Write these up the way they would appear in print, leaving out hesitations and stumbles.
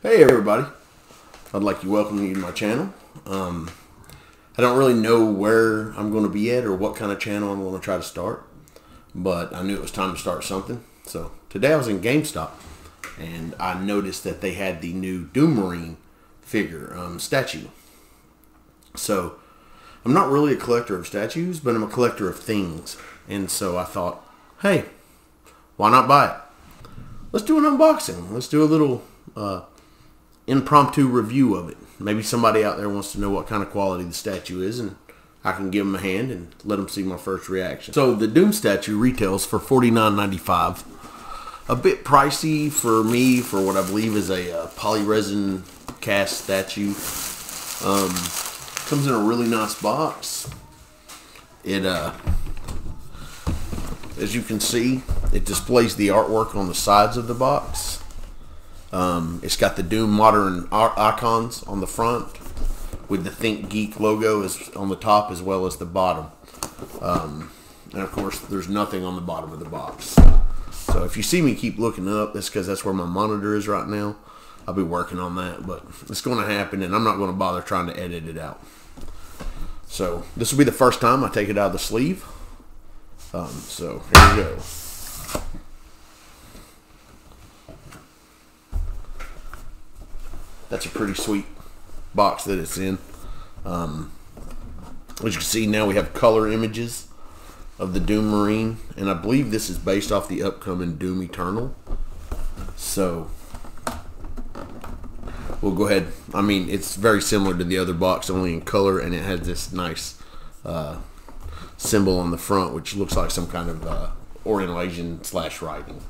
Hey everybody, I'd like to welcome you to my channel. I don't really know where I'm going to be at or what kind of channel I'm going to try to start, but I knew it was time to start something. So today I was in Gamestop and I noticed that they had the new Doom Marine figure statue. So I'm not really a collector of statues, but I'm a collector of things, and so I thought, hey, why not buy it? Let's do an unboxing. Let's do a little impromptu review of it. Maybe somebody out there wants to know what kind of quality the statue is, and I can give them a hand and let them see my first reaction. So the Doom statue retails for $49.95. A bit pricey for me for what I believe is a polyresin cast statue. Comes in a really nice box. It as you can see, it displays the artwork on the sides of the box. It's got the Doom modern icons on the front with the Thinkgeek logo on the top as well as the bottom. And of course, there's nothing on the bottom of the box. So if you see me keep looking up, that's because that's where my monitor is right now. I'll be working on that, but it's going to happen, and I'm not going to bother trying to edit it out. So this will be the first time I take it out of the sleeve. So here we go. That's a pretty sweet box that it's in. As you can see, now we have color images of the Doom Marine, and I believe this is based off the upcoming Doom Eternal. So we'll go ahead. I mean, it's very similar to the other box, only in color, and it has this nice symbol on the front, which looks like some kind of Oriental Asian / writing.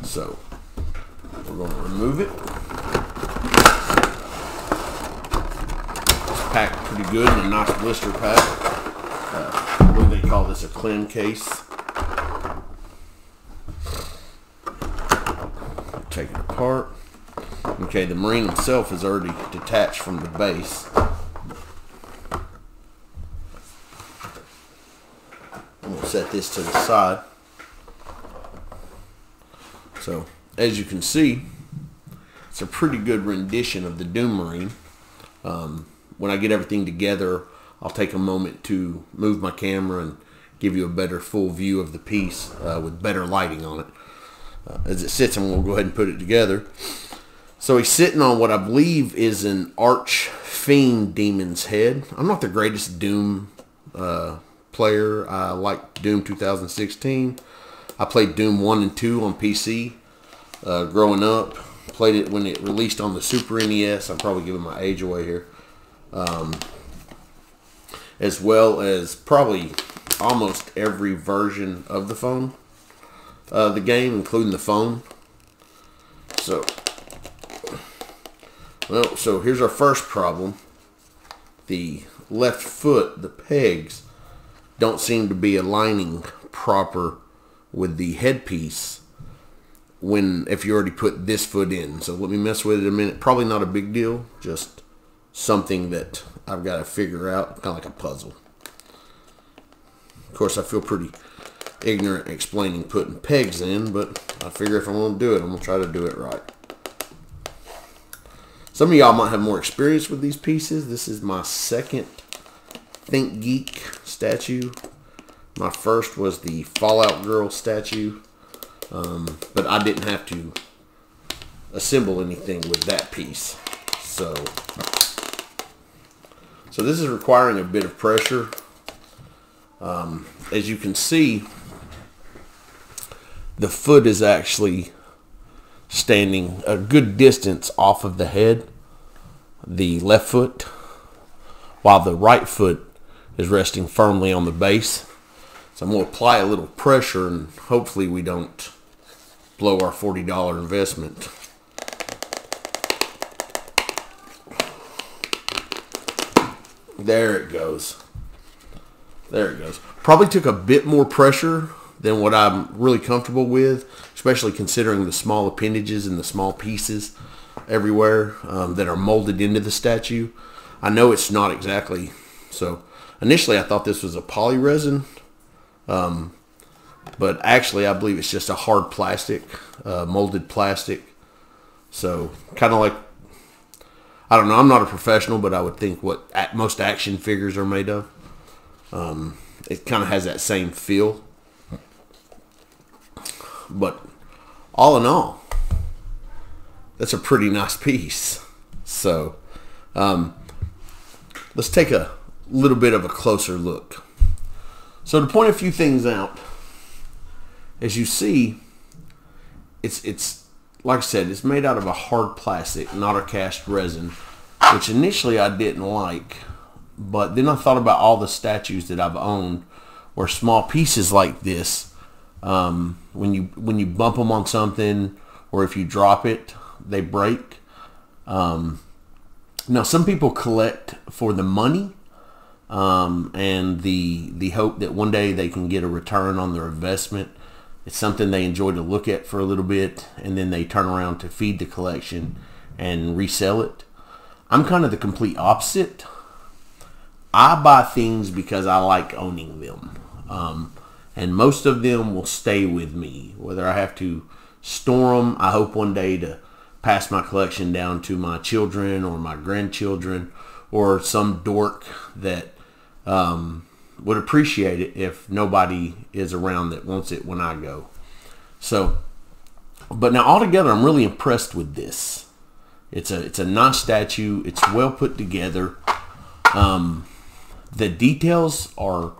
So we're going to remove it. It's packed pretty good in a nice blister pack. I believe they call this a clean case. Take it apart. Okay, the Marine itself is already detached from the base. I'm going to set this to the side. So, as you can see, it's a pretty good rendition of the Doom Marine. When I get everything together, I'll take a moment to move my camera and give you a better full view of the piece with better lighting on it. As it sits, and we'll go ahead and put it together. So he's sitting on what I believe is an Archfiend demon's head. I'm not the greatest Doom player. I like Doom 2016. I played Doom 1 and 2 on PC growing up. Played it when it released on the Super NES. I'm probably giving my age away here. As well as probably almost every version of the phone. The game, including the phone. So here's our first problem. The left foot, the pegs, don't seem to be aligning proper with the headpiece if you already put this foot in. So let me mess with it a minute. Probably not a big deal, just something that I've got to figure out, kind of like a puzzle. Of course, I feel pretty ignorant explaining putting pegs in, but I figure if I'm going to do it, I'm going to try to do it right. Some of y'all might have more experience with these pieces. This is my second Thinkgeek statue. My first was the Fallout Girl statue, but I didn't have to assemble anything with that piece. So this is requiring a bit of pressure. As you can see, the foot is actually standing a good distance off of the head, the left foot, while the right foot is resting firmly on the base. So I'm going to apply a little pressure, and hopefully we don't blow our $40 investment. There it goes. There it goes. Probably took a bit more pressure than what I'm really comfortable with, especially considering the small appendages and the small pieces everywhere that are molded into the statue. I know it's not exactly. So initially I thought this was a polyresin, but actually I believe it's just a hard plastic, molded plastic. So kind of like, I don't know, I'm not a professional, but I would think what most action figures are made of. It kind of has that same feel. But all in all, that's a pretty nice piece. So let's take a little bit of a closer look. So to point a few things out, as you see, it's like I said, it's made out of a hard plastic, not a cast resin, which initially I didn't like. But then I thought about all the statues that I've owned where small pieces like this, when you bump them on something or if you drop it, they break. Now some people collect for the money and the hope that one day they can get a return on their investment. It's something they enjoy to look at for a little bit, and then they turn around to feed the collection and resell it. I'm kind of the complete opposite. I buy things because I like owning them. And most of them will stay with me. Whether I have to store them, I hope one day to pass my collection down to my children or my grandchildren, or some dork that would appreciate it if nobody is around that wants it when I go. So, but now altogether, I'm really impressed with this. It's a nice statue. It's well put together. The details are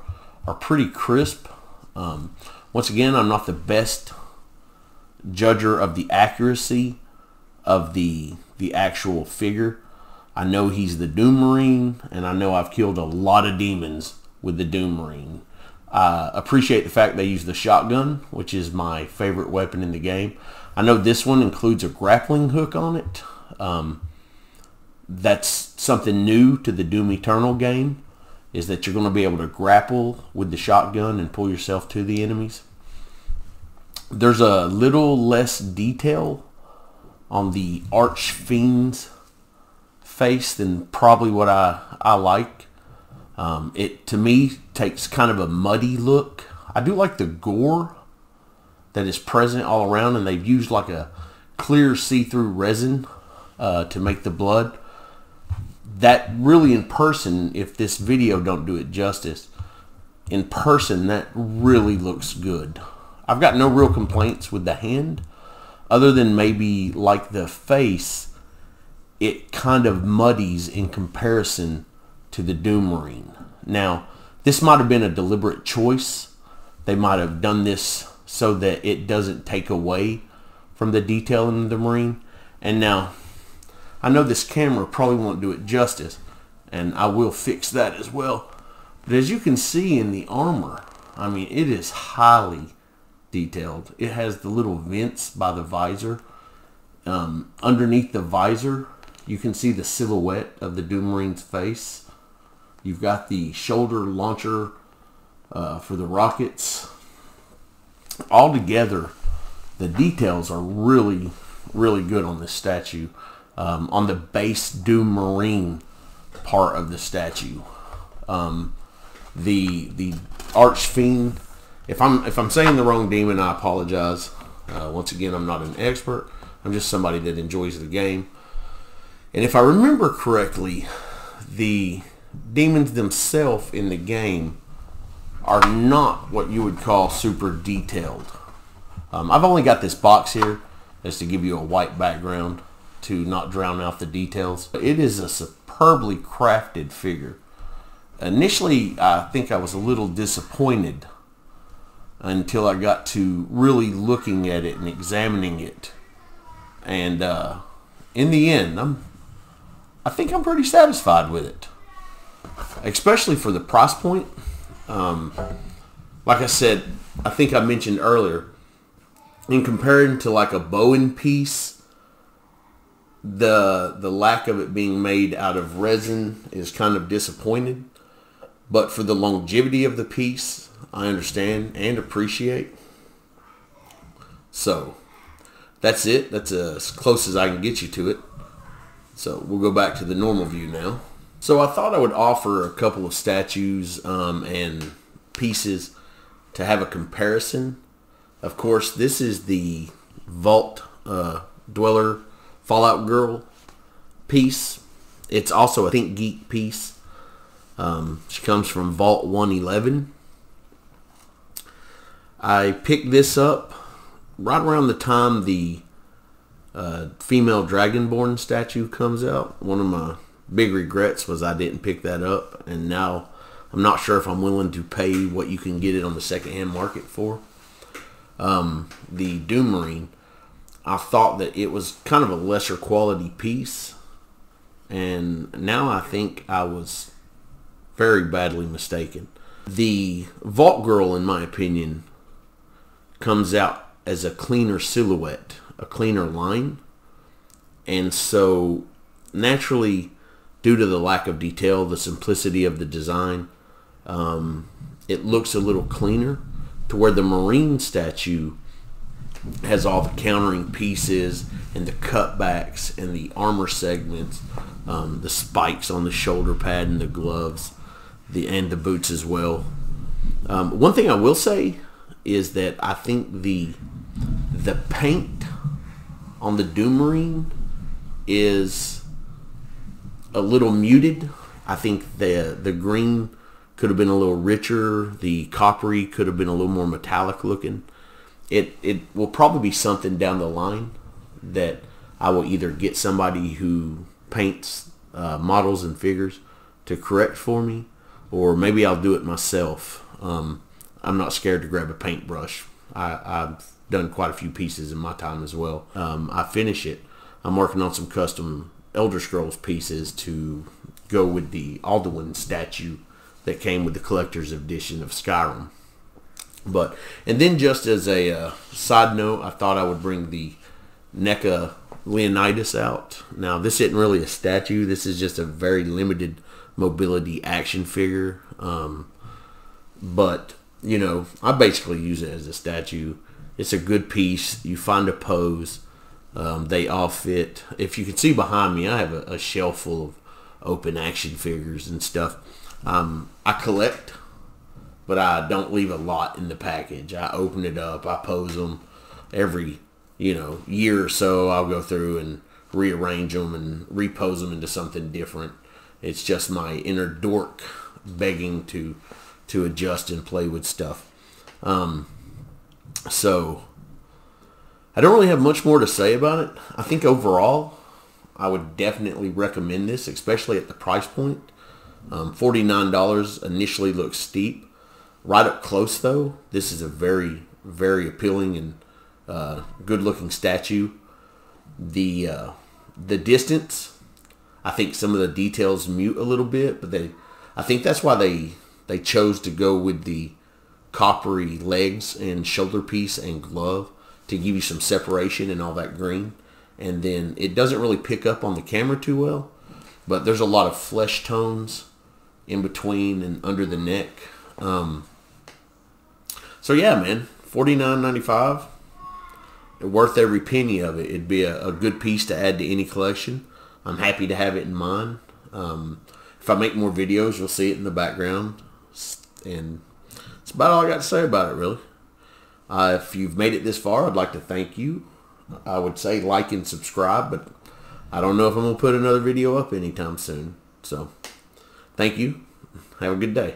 pretty crisp. Once again, I'm not the best judger of the accuracy of the actual figure. I know he's the Doom Marine, and I know I've killed a lot of demons with the Doom Marine. I appreciate the fact they use the shotgun, which is my favorite weapon in the game. I know this one includes a grappling hook on it. That's something new to the Doom Eternal game, is that you're going to be able to grapple with the shotgun and pull yourself to the enemies. There's a little less detail on the Archfiend's face than probably what I like. It, to me, takes kind of a muddy look. I do like the gore that is present all around, and they've used like a clear see-through resin to make the blood. That really, in person, if this video don't do it justice, in person that really looks good. I've got no real complaints with the hand, other than maybe like the face, it kind of muddies in comparison to the Doom Marine. Now, this might have been a deliberate choice. They might have done this so that it doesn't take away from the detail in the Marine. And now, I know this camera probably won't do it justice, and I will fix that as well. But as you can see in the armor, I mean, it is highly detailed. It has the little vents by the visor. Underneath the visor, you can see the silhouette of the Doom Marine's face. You've got the shoulder launcher for the rockets. Altogether, the details are really, really good on this statue. On the base Doom Marine part of the statue. The Archfiend, if I'm saying the wrong demon, I apologize. Once again, I'm not an expert. I'm just somebody that enjoys the game. And if I remember correctly, the demons themselves in the game are not what you would call super detailed. I've only got this box here just to give you a white background to not drown out the details. It is a superbly crafted figure. Initially, I think I was a little disappointed until I got to really looking at it and examining it. And in the end, I think I'm pretty satisfied with it, especially for the price point. Like I said, I think I mentioned earlier, in comparison to like a Bowen piece, the lack of it being made out of resin is kind of disappointed. But for the longevity of the piece, I understand and appreciate. So that's it. That's as close as I can get you to it. So we'll go back to the normal view now. So I thought I would offer a couple of statues and pieces to have a comparison, of course, this is the Vault Dweller Fallout Girl piece. It's also a Thinkgeek piece. She comes from Vault 111. I picked this up right around the time the female Dragonborn statue comes out. One of my big regrets was I didn't pick that up, and now I'm not sure if I'm willing to pay what you can get it on the secondhand market for. The Doom Marine, I thought that it was kind of a lesser quality piece, and now I think I was very badly mistaken. The Vault Girl, in my opinion, comes out as a cleaner silhouette, a cleaner line, and so naturally, due to the lack of detail, the simplicity of the design, it looks a little cleaner, to where the Marine statue has all the countering pieces and the cutbacks and the armor segments, the spikes on the shoulder pad and the gloves, and the boots as well. One thing I will say is that I think the paint on the Doom Marine is a little muted. I think the green could have been a little richer. The coppery could have been a little more metallic looking. It will probably be something down the line that I will either get somebody who paints models and figures to correct for me, or maybe I'll do it myself. I'm not scared to grab a paintbrush. I've done quite a few pieces in my time as well. I finish it. I'm working on some custom Elder Scrolls pieces to go with the Alduin statue that came with the collector's edition of Skyrim. And then just as a side note, I thought I would bring the Neca Leonidas out. Now, this isn't really a statue. This is just a very limited mobility action figure. But, you know, I basically use it as a statue. It's a good piece. You find a pose. They all fit. If you can see behind me, I have a shelf full of open action figures and stuff. I collect, but I don't leave a lot in the package. I open it up. I pose them every, year or so. I'll go through and rearrange them and repose them into something different. It's just my inner dork begging to adjust and play with stuff. So I don't really have much more to say about it. I think overall, I would definitely recommend this, especially at the price point. $49 initially looks steep. Right up close, though, this is a very, very appealing and good-looking statue. The distance, I think some of the details mute a little bit, but I think that's why they chose to go with the coppery legs and shoulder piece and glove to give you some separation and all that green. And then it doesn't really pick up on the camera too well, but there's a lot of flesh tones in between and under the neck. So yeah, man, $49.95. Worth every penny of it. It'd be a good piece to add to any collection. I'm happy to have it in mine. If I make more videos, you'll see it in the background. And that's about all I got to say about it, really. If you've made it this far, I'd like to thank you. I would say like and subscribe, but I don't know if I'm going to put another video up anytime soon. So, thank you. Have a good day.